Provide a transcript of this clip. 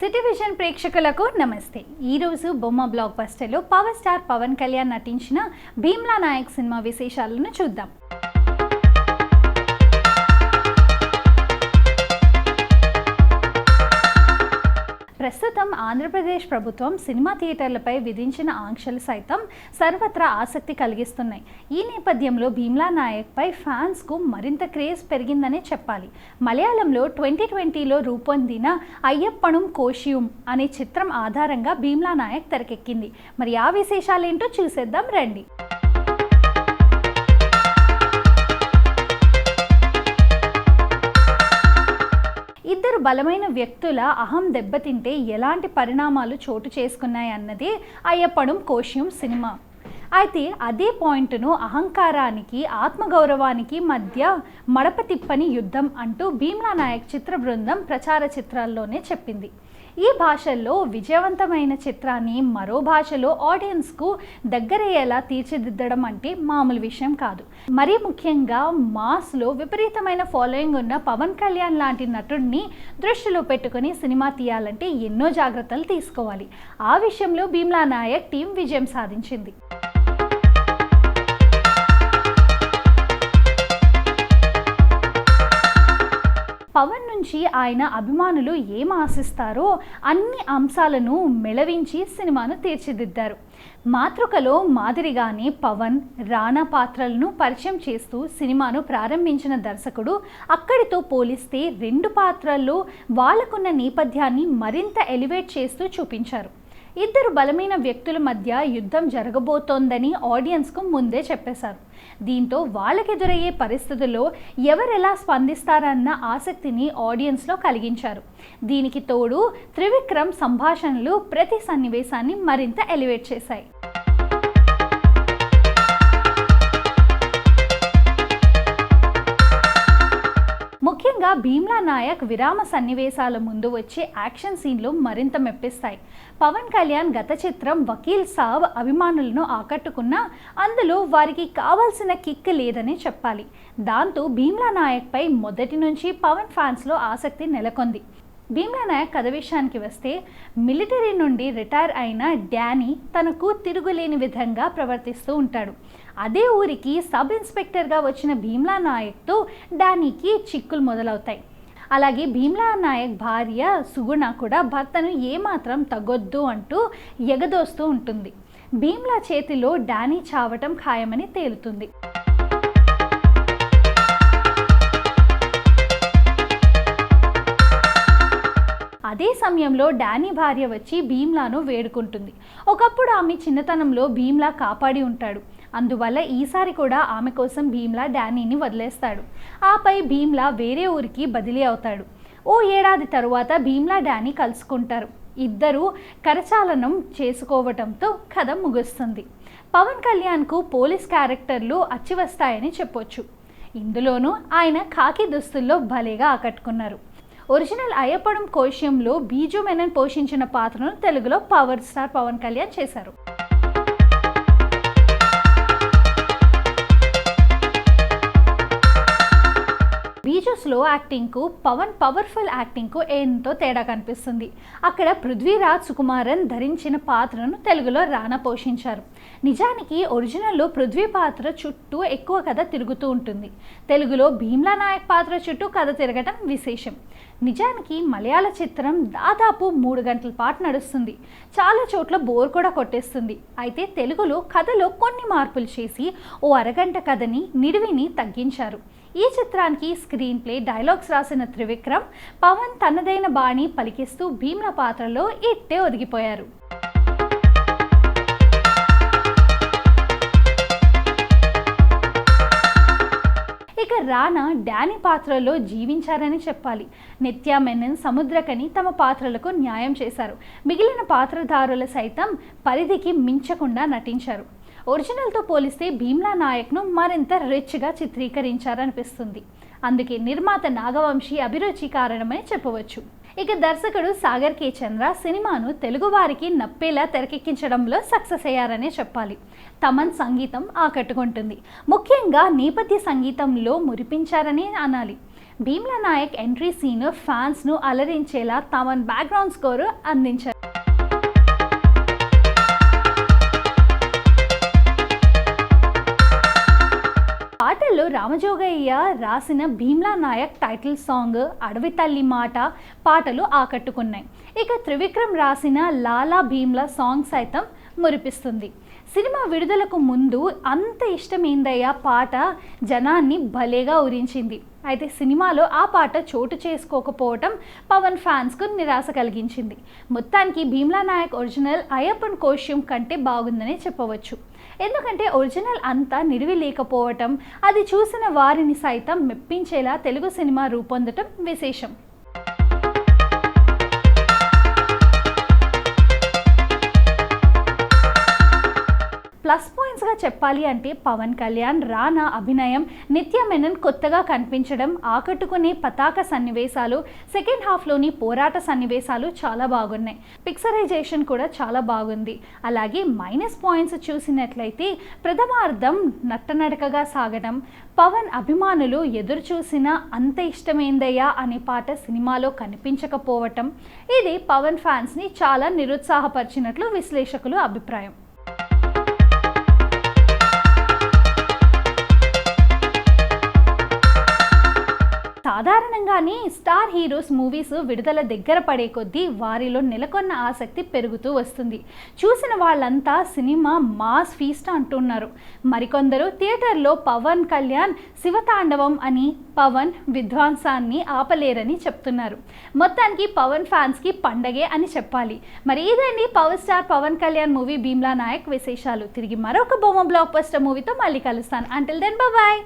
City vision ప్రేక్షకులకు నమస్తే. ఈరోజు బొమ్మ బ్లాక్ బస్టర్లో పవర్ స్టార్ పవన్ కళ్యాణ్ నటించిన భీమ్లా నాయక్ సినిమా విశేషాలను చూద్దాం. ప్రస్తుతం ఆంధ్రప్రదేశ్ ప్రభుత్వం సినిమా థియేటర్లపై విధించిన ఆంక్షలు సైతం సర్వత్రా ఆసక్తి కలిగిస్తున్నాయి. ఈ నేపథ్యంలో భీమ్లా నాయక్పై ఫ్యాన్స్కు మరింత క్రేజ్ పెరిగిందనే చెప్పాలి. మలయాళంలో 2020లో రూపొందిన అయ్యప్పణం కోషియం అనే చిత్రం ఆధారంగా భీమ్లా నాయక్ తెరకెక్కింది. మరి ఆ విశేషాలేంటో చూసేద్దాం రండి. ఇద్దరు బలమైన వ్యక్తుల అహం దెబ్బతింటే ఎలాంటి పరిణామాలు చోటు చేసుకున్నాయన్నదే అయ్యప్పణం కోషియం సినిమా. అయితే అదే పాయింట్ను అహంకారానికి ఆత్మగౌరవానికి మధ్య మడప తిప్పని యుద్ధం అంటూ భీమ్లా నాయక్ చిత్ర బృందం ప్రచార చిత్రాల్లోనే చెప్పింది. ఈ భాషల్లో విజయవంతమైన చిత్రాన్ని మరో భాషలో ఆడియన్స్కు దగ్గరయ్యేలా తీర్చిదిద్దడం అంటే మామూలు విషయం కాదు. మరీ ముఖ్యంగా మాస్లో విపరీతమైన ఫాలోయింగ్ ఉన్న పవన్ కళ్యాణ్ లాంటి నటుడిని దృష్టిలో పెట్టుకుని సినిమా తీయాలంటే ఎన్నో జాగ్రత్తలు తీసుకోవాలి. ఆ విషయంలో భీమ్లా నాయక్ టీం విజయం సాధించింది. పవన్ నుంచి ఆయన అభిమానులు ఏం ఆశిస్తారో అన్ని అంశాలను మెళవించి సినిమాను తీర్చిదిద్దారు. మాతృకలో మాదిరిగానే పవన్, రానా పాత్రలను పరిచయం చేస్తూ సినిమాను ప్రారంభించిన దర్శకుడు అక్కడితో పోలిస్తే రెండు పాత్రల్లో వాళ్ళకున్న నేపథ్యాన్ని మరింత ఎలివేట్ చేస్తూ చూపించారు. ఇద్దరు బలమైన వ్యక్తుల మధ్య యుద్ధం జరగబోతోందని ఆడియన్స్కు ముందే చెప్పేశారు. దీంతో వాళ్ళకెదురయ్యే పరిస్థితుల్లో ఎవరెలా స్పందిస్తారన్న ఆసక్తిని ఆడియన్స్లో కలిగించారు. దీనికి తోడు త్రివిక్రమ్ సంభాషణలు ప్రతి సన్నివేశాన్ని మరింత ఎలివేట్ చేశాయి. ముఖ్యంగా భీమ్లా నాయక్ విరామ సన్నివేశాల ముందు వచ్చే యాక్షన్ సీన్లు మరింత మెప్పిస్తాయి. పవన్ కళ్యాణ్ గత చిత్రం వకీల్ సాబ్ అభిమానులను ఆకట్టుకున్నా అందులో వారికి కావాల్సిన కిక్ లేదని చెప్పాలి. దాంతో భీమ్లా నాయక్పై మొదటి నుంచి పవన్ ఫ్యాన్స్లో ఆసక్తి నెలకొంది. భీమ్లా నాయక్ కథ విషయానికి వస్తే, మిలిటరీ నుండి రిటైర్ అయిన డానీ తనకు తిరుగులేని విధంగా ప్రవర్తిస్తూ ఉంటాడు. అదే ఊరికి సబ్ ఇన్స్పెక్టర్గా వచ్చిన భీమ్లా నాయక్తో డానీకి చిక్కులు మొదలవుతాయి. అలాగే భీమ్లా నాయక్ భార్య సుగుణ కూడా భర్తను ఏమాత్రం తగ్గొద్దు అంటూ ఎగదోస్తూ ఉంటుంది. భీమ్లా చేతిలో డానీ చావటం ఖాయమని తేలుతుంది. అదే సమయంలో డానీ భార్య వచ్చి భీమ్లాను వేడుకుంటుంది. ఒకప్పుడు ఆమె చిన్నతనంలో భీమ్లా కాపాడి ఉంటాడు. అందువల్ల ఈసారి కూడా ఆమె కోసం భీమ్లా డానీని వదిలేస్తాడు. ఆపై భీమ్లా వేరే ఊరికి బదిలీ అవుతాడు. ఓ ఏడాది తరువాత భీమ్లా డానీ కలుసుకుంటారు. ఇద్దరు కరచాలనం చేసుకోవటంతో కథ ముగుస్తుంది. పవన్ కళ్యాణ్కు పోలీస్ క్యారెక్టర్లు అచ్చివస్తాయని చెప్పొచ్చు. ఇందులోనూ ఆయన ఖాకీ దుస్తుల్లో భలేగా ఆకట్టుకున్నారు. ఒరిజినల్ అయ్యప్పణం కోషియంలో బీజు మెనన్ పోషించిన పాత్రను తెలుగులో పవర్ స్టార్ పవన్ కళ్యాణ్ చేశారు. బీజు స్లో యాక్టింగ్కు, పవన్ పవర్ఫుల్ యాక్టింగ్కు ఎంతో తేడా కనిపిస్తుంది. అక్కడ పృథ్వీరాజ్ సుకుమారన్ ధరించిన పాత్రను తెలుగులో రానా పోషించారు. నిజానికి ఒరిజినల్లో పృథ్వీ పాత్ర చుట్టూ ఎక్కువ కథ తిరుగుతూ ఉంటుంది. తెలుగులో భీమ్లా నాయక్ పాత్ర చుట్టూ కథ తిరగటం విశేషం. నిజానికి మలయాళ చిత్రం దాదాపు 3 గంటల పాటు నడుస్తుంది. చాలా చోట్ల బోర్ కూడా కొట్టేస్తుంది. అయితే తెలుగులో కథలో కొన్ని మార్పులు చేసి ఓ అరగంట కథని నిడివిని తగ్గించారు. ఈ చిత్రానికి స్క్రీన్ ప్లే, డైలాగ్స్ రాసిన త్రివిక్రమ్, పవన్ తనదైన బాణి పలికిస్తూ భీమ్లా పాత్రలో ఇట్టే ఒదిగిపోయారు. ఇక రానా డానీ పాత్రలో జీవించారని చెప్పాలి. నిత్యా మెనన్, సముద్రకని తమ పాత్రలకు న్యాయం చేశారు. మిగిలిన పాత్రధారులు సైతం పరిధికి మించకుండా నటించారు. ఒరిజినల్తో పోలిస్తే భీమ్లా నాయక్ను మరింత రిచ్గా చిత్రీకరించారనిపిస్తుంది. అందుకే నిర్మాత నాగవంశీ అభిరుచి కారణమని చెప్పవచ్చు. ఇక దర్శకుడు సాగర్ కే చంద్ర సినిమాను తెలుగు వారికి నప్పేలా తెరకెక్కించడంలో సక్సెస్ అయ్యారనే చెప్పాలి. తమన్ సంగీతం ఆకట్టుకుంటుంది. ముఖ్యంగా నేపథ్య సంగీతంలో మురిపించారని అనాలి. భీమ్లా నాయక్ ఎంట్రీ సీన్ ఫ్యాన్స్ను అలరించేలా తమన్ బ్యాక్గ్రౌండ్ స్కోర్ అందించారు. పాటల్లో రామజోగయ్య రాసిన భీమ్లా నాయక్ టైటిల్ సాంగ్ అడవి తల్లి మాట పాటలు ఆకట్టుకున్నాయి. ఇక త్రివిక్రమ్ రాసిన లాలా భీమ్లా సాంగ్ సైతం మురిపిస్తుంది. సినిమా విడుదలకు ముందు అంత ఇష్టమేందయ్యా పాట జనాన్ని భలేగా ఊరించింది. అయితే సినిమాలో ఆ పాట చోటు చేసుకోకపోవటం పవన్ ఫ్యాన్స్కు నిరాశ కలిగించింది. మొత్తానికి భీమ్లా నాయక్ ఒరిజినల్ అయ్యప్పన్ కోశ్యూమ్ కంటే బాగుందని చెప్పవచ్చు. ఎందుకంటే ఒరిజినల్ అంతా నిడివి లేకపోవటం, అది చూసిన వారిని సైతం మెప్పించేలా తెలుగు సినిమా రూపొందటం విశేషం. ప్లస్ పాయింట్స్గా చెప్పాలి అంటే పవన్ కళ్యాణ్, రానా అభినయం, నిత్య మెనన్ కొత్తగా కనిపించడం, ఆకట్టుకునే పతాక సన్నివేశాలు, సెకండ్ హాఫ్లోని పోరాట సన్నివేశాలు చాలా బాగున్నాయి. పిక్చరైజేషన్ కూడా చాలా బాగుంది. అలాగే మైనస్ పాయింట్స్ చూసినట్లయితే ప్రథమార్థం నట్టనడకగా సాగడం, పవన్ అభిమానులు ఎదురు చూసిన అంత ఇష్టమేందయ్యా అనే పాట సినిమాలో కనిపించకపోవటం, ఇది పవన్ ఫ్యాన్స్ని చాలా నిరుత్సాహపరిచినట్లు విశ్లేషకులు అభిప్రాయం. సాధారణంగానే స్టార్ హీరోస్ మూవీస్ విడుదల దగ్గర పడే కొద్దీ వారిలో నెలకొన్న ఆసక్తి పెరుగుతూ వస్తుంది. చూసిన వాళ్ళంతా సినిమా మాస్ ఫీస్ట్ అంటున్నారు. మరికొందరు థియేటర్లో పవన్ కళ్యాణ్ శివతాండవం అని, పవన్ విధ్వంసాన్ని ఆపలేరని చెప్తున్నారు. మొత్తానికి పవన్ ఫ్యాన్స్కి పండగే అని చెప్పాలి. మరి ఇదండి power star Pawan Kalyan movie Bheemla Nayak విశేషాలు. తిరిగి మరొక బొమ్మ బ్లాక్ బస్టర్ మూవీతో మళ్ళీ కలుస్తాను. Until then bye.